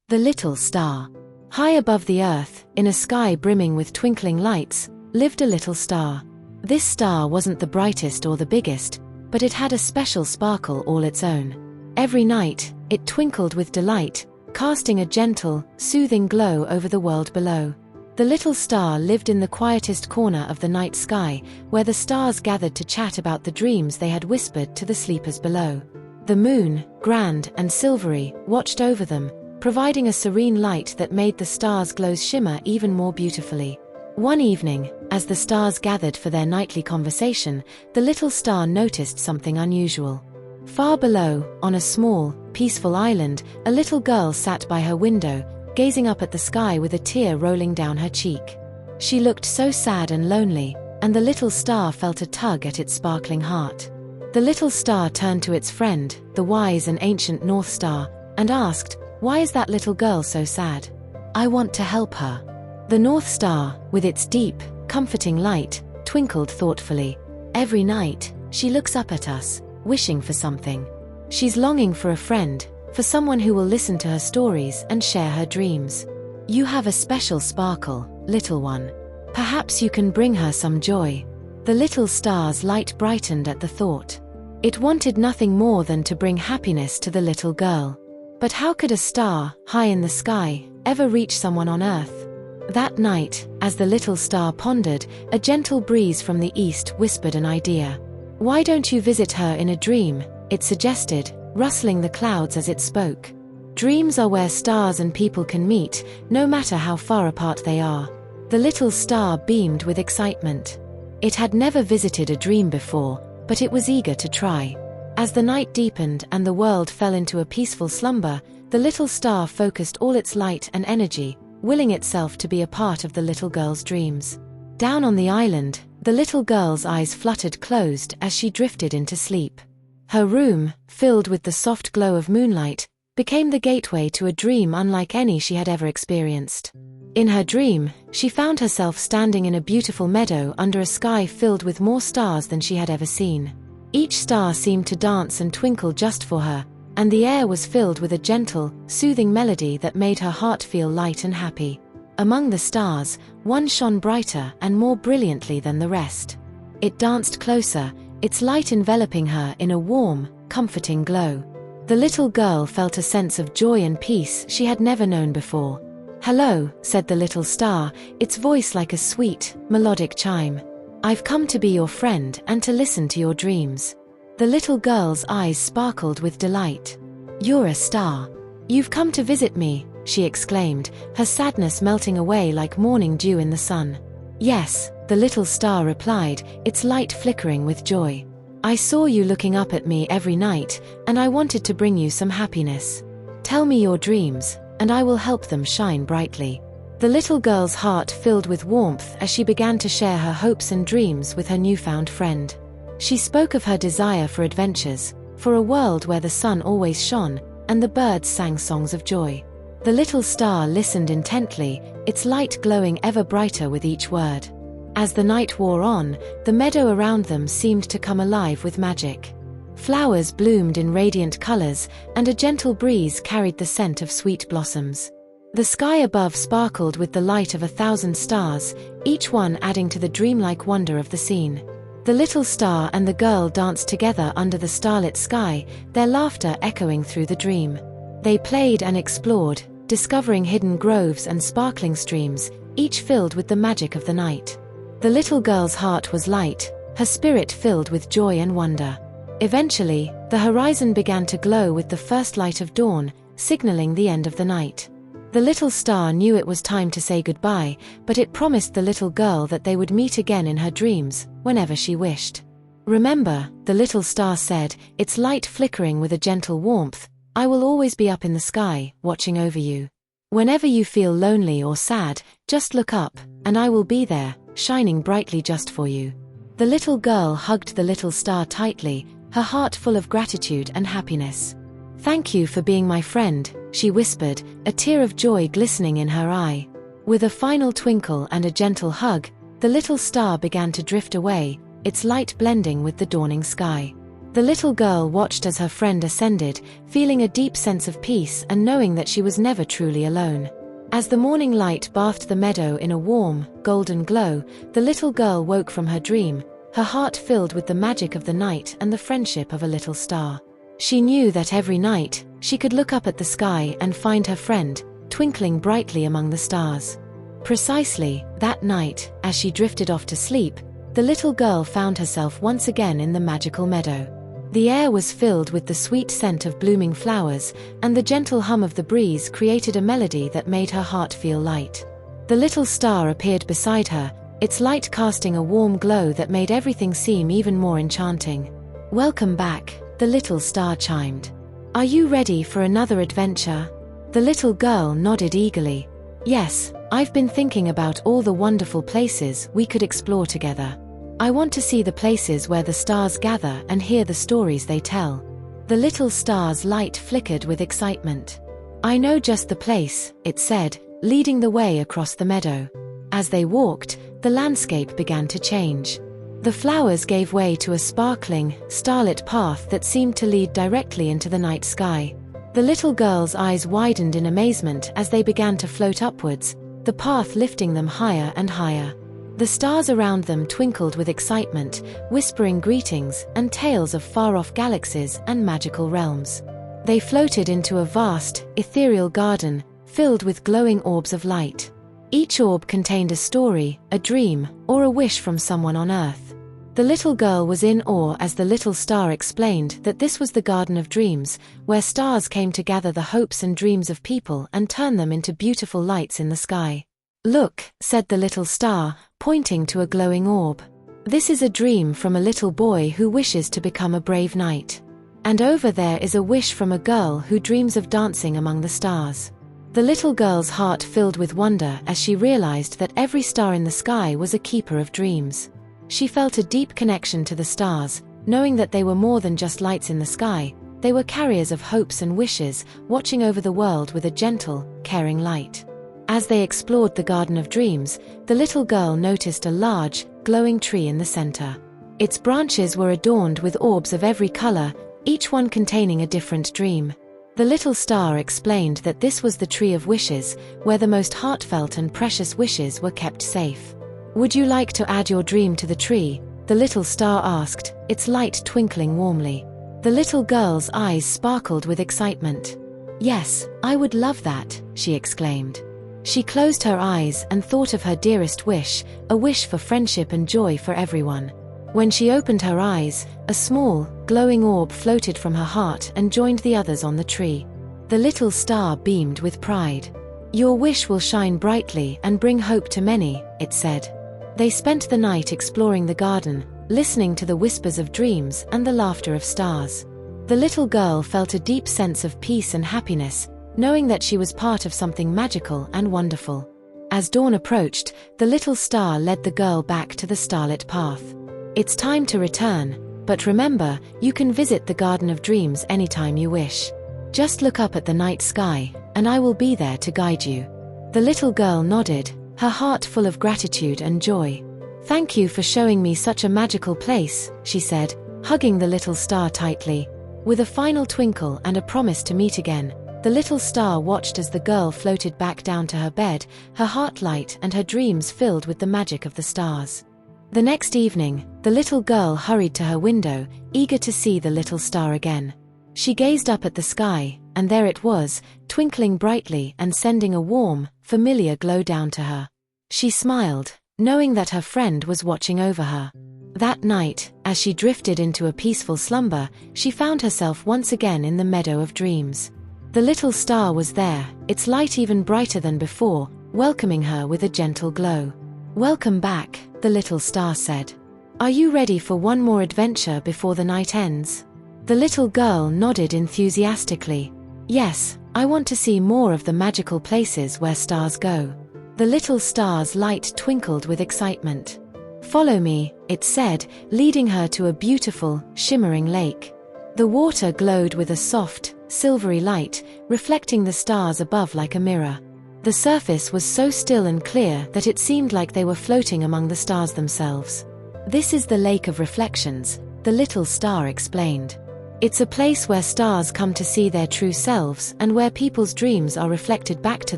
The little star. High above the earth, in a sky brimming with twinkling lights, lived a little star. This star wasn't the brightest or the biggest, but it had a special sparkle all its own. Every night, it twinkled with delight, casting a gentle, soothing glow over the world below. The little star lived in the quietest corner of the night sky, where the stars gathered to chat about the dreams they had whispered to the sleepers below. The moon, grand and silvery, watched over them, providing a serene light that made the stars' glows shimmer even more beautifully. One evening, as the stars gathered for their nightly conversation, the little star noticed something unusual. Far below, on a small, peaceful island, a little girl sat by her window, gazing up at the sky with a tear rolling down her cheek. She looked so sad and lonely, and the little star felt a tug at its sparkling heart. The little star turned to its friend, the wise and ancient North Star, and asked, "Why is that little girl so sad? I want to help her." The North Star, with its deep, comforting light, twinkled thoughtfully. "Every night, she looks up at us, wishing for something. She's longing for a friend, for someone who will listen to her stories and share her dreams. You have a special sparkle, little one. Perhaps you can bring her some joy." The little star's light brightened at the thought. It wanted nothing more than to bring happiness to the little girl. But how could a star, high in the sky, ever reach someone on Earth? That night, as the little star pondered, a gentle breeze from the east whispered an idea. "Why don't you visit her in a dream?" it suggested, rustling the clouds as it spoke. Dreams are where stars and people can meet, no matter how far apart they are. The little star beamed with excitement. It had never visited a dream before, but it was eager to try. As the night deepened and the world fell into a peaceful slumber, the little star focused all its light and energy, willing itself to be a part of the little girl's dreams. Down on the island, the little girl's eyes fluttered closed as she drifted into sleep. Her room, filled with the soft glow of moonlight, became the gateway to a dream unlike any she had ever experienced. In her dream, she found herself standing in a beautiful meadow under a sky filled with more stars than she had ever seen. Each star seemed to dance and twinkle just for her, and the air was filled with a gentle, soothing melody that made her heart feel light and happy. Among the stars, one shone brighter and more brilliantly than the rest. It danced closer, its light enveloping her in a warm, comforting glow. The little girl felt a sense of joy and peace she had never known before. "Hello," said the little star, its voice like a sweet, melodic chime. "I've come to be your friend and to listen to your dreams." The little girl's eyes sparkled with delight. "You're a star. You've come to visit me," she exclaimed, her sadness melting away like morning dew in the sun. "Yes," the little star replied, its light flickering with joy. "I saw you looking up at me every night, and I wanted to bring you some happiness. Tell me your dreams, and I will help them shine brightly." The little girl's heart filled with warmth as she began to share her hopes and dreams with her newfound friend. She spoke of her desire for adventures, for a world where the sun always shone, and the birds sang songs of joy. The little star listened intently, its light glowing ever brighter with each word. As the night wore on, the meadow around them seemed to come alive with magic. Flowers bloomed in radiant colors, and a gentle breeze carried the scent of sweet blossoms. The sky above sparkled with the light of 1,000 stars, each one adding to the dreamlike wonder of the scene. The little star and the girl danced together under the starlit sky, their laughter echoing through the dream. They played and explored, discovering hidden groves and sparkling streams, each filled with the magic of the night. The little girl's heart was light, her spirit filled with joy and wonder. Eventually, the horizon began to glow with the first light of dawn, signaling the end of the night. The little star knew it was time to say goodbye, but it promised the little girl that they would meet again in her dreams, whenever she wished. "Remember," the little star said, its light flickering with a gentle warmth, "I will always be up in the sky, watching over you. Whenever you feel lonely or sad, just look up, and I will be there, shining brightly just for you." The little girl hugged the little star tightly, her heart full of gratitude and happiness. "Thank you for being my friend," she whispered, a tear of joy glistening in her eye. With a final twinkle and a gentle hug, the little star began to drift away, its light blending with the dawning sky. The little girl watched as her friend ascended, feeling a deep sense of peace and knowing that she was never truly alone. As the morning light bathed the meadow in a warm, golden glow, the little girl woke from her dream, her heart filled with the magic of the night and the friendship of a little star. She knew that every night, she could look up at the sky and find her friend, twinkling brightly among the stars. Precisely that night, as she drifted off to sleep, the little girl found herself once again in the magical meadow. The air was filled with the sweet scent of blooming flowers, and the gentle hum of the breeze created a melody that made her heart feel light. The little star appeared beside her, its light casting a warm glow that made everything seem even more enchanting. "Welcome back," the little star chimed. "Are you ready for another adventure?" The little girl nodded eagerly. "Yes, I've been thinking about all the wonderful places we could explore together. I want to see the places where the stars gather and hear the stories they tell." The little star's light flickered with excitement. "I know just the place," it said, leading the way across the meadow. As they walked, the landscape began to change. The flowers gave way to a sparkling, starlit path that seemed to lead directly into the night sky. The little girl's eyes widened in amazement as they began to float upwards, the path lifting them higher and higher. The stars around them twinkled with excitement, whispering greetings and tales of far-off galaxies and magical realms. They floated into a vast, ethereal garden, filled with glowing orbs of light. Each orb contained a story, a dream, or a wish from someone on Earth. The little girl was in awe as the little star explained that this was the Garden of Dreams, where stars came to gather the hopes and dreams of people and turn them into beautiful lights in the sky. "Look," said the little star, pointing to a glowing orb. "This is a dream from a little boy who wishes to become a brave knight. And over there is a wish from a girl who dreams of dancing among the stars." The little girl's heart filled with wonder as she realized that every star in the sky was a keeper of dreams. She felt a deep connection to the stars, knowing that they were more than just lights in the sky. They were carriers of hopes and wishes, watching over the world with a gentle, caring light. As they explored the Garden of Dreams, the little girl noticed a large, glowing tree in the center. Its branches were adorned with orbs of every color, each one containing a different dream. The little star explained that this was the Tree of Wishes, where the most heartfelt and precious wishes were kept safe. "Would you like to add your dream to the tree?" the little star asked, its light twinkling warmly. The little girl's eyes sparkled with excitement. "Yes, I would love that," she exclaimed. She closed her eyes and thought of her dearest wish, a wish for friendship and joy for everyone. When she opened her eyes, a small, glowing orb floated from her heart and joined the others on the tree. The little star beamed with pride. "Your wish will shine brightly and bring hope to many," it said. They spent the night exploring the garden, listening to the whispers of dreams and the laughter of stars. The little girl felt a deep sense of peace and happiness, knowing that she was part of something magical and wonderful. As dawn approached, the little star led the girl back to the starlit path. "It's time to return, but remember, you can visit the Garden of Dreams anytime you wish. Just look up at the night sky, and I will be there to guide you." The little girl nodded, her heart full of gratitude and joy. "Thank you for showing me such a magical place," she said, hugging the little star tightly. With a final twinkle and a promise to meet again, the little star watched as the girl floated back down to her bed, her heart light and her dreams filled with the magic of the stars. The next evening, the little girl hurried to her window, eager to see the little star again. She gazed up at the sky, and there it was, twinkling brightly and sending a warm, familiar glow down to her. She smiled, knowing that her friend was watching over her. That night, as she drifted into a peaceful slumber, she found herself once again in the meadow of dreams. The little star was there, its light even brighter than before, welcoming her with a gentle glow. "Welcome back," the little star said. "Are you ready for one more adventure before the night ends?" The little girl nodded enthusiastically. "Yes, I want to see more of the magical places where stars go." The little star's light twinkled with excitement. "Follow me," it said, leading her to a beautiful, shimmering lake. The water glowed with a soft, silvery light, reflecting the stars above like a mirror. The surface was so still and clear that it seemed like they were floating among the stars themselves. "This is the Lake of Reflections," the little star explained. It's a place where stars come to see their true selves and where people's dreams are reflected back to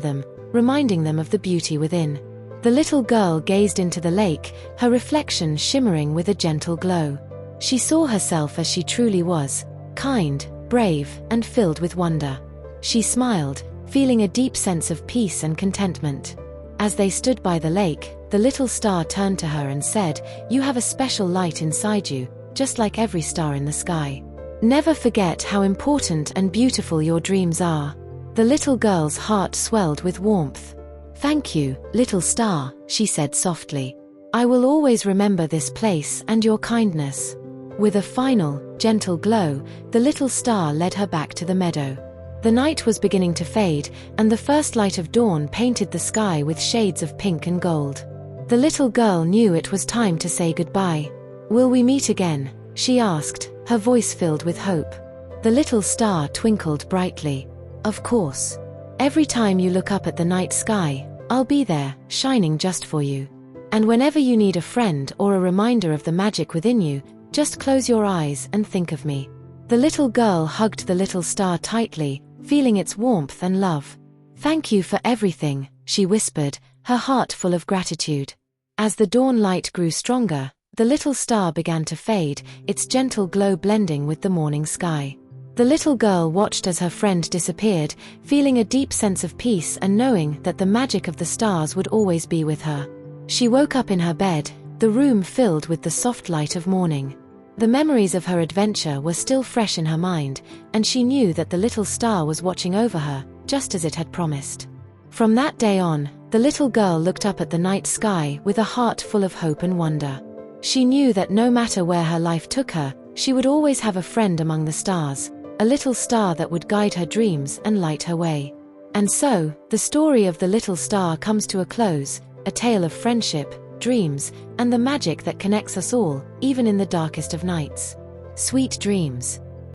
them, reminding them of the beauty within. The little girl gazed into the lake, her reflection shimmering with a gentle glow. She saw herself as she truly was, kind, brave, and filled with wonder. She smiled, feeling a deep sense of peace and contentment. As they stood by the lake, the little star turned to her and said, "You have a special light inside you, just like every star in the sky. Never forget how important and beautiful your dreams are." The little girl's heart swelled with warmth. "Thank you, little star," she said softly. "I will always remember this place and your kindness." With a final, gentle glow, the little star led her back to the meadow. The night was beginning to fade, and the first light of dawn painted the sky with shades of pink and gold. The little girl knew it was time to say goodbye. "Will we meet again?" she asked, her voice filled with hope. The little star twinkled brightly. "Of course. Every time you look up at the night sky, I'll be there, shining just for you. And whenever you need a friend or a reminder of the magic within you, just close your eyes and think of me." The little girl hugged the little star tightly, feeling its warmth and love. "Thank you for everything," she whispered, her heart full of gratitude. As the dawn light grew stronger, the little star began to fade, its gentle glow blending with the morning sky. The little girl watched as her friend disappeared, feeling a deep sense of peace and knowing that the magic of the stars would always be with her. She woke up in her bed, the room filled with the soft light of morning. The memories of her adventure were still fresh in her mind, and she knew that the little star was watching over her, just as it had promised. From that day on, the little girl looked up at the night sky with a heart full of hope and wonder. She knew that no matter where her life took her, she would always have a friend among the stars, a little star that would guide her dreams and light her way. And so, the story of the little star comes to a close, a tale of friendship, dreams, and the magic that connects us all, even in the darkest of nights. Sweet dreams.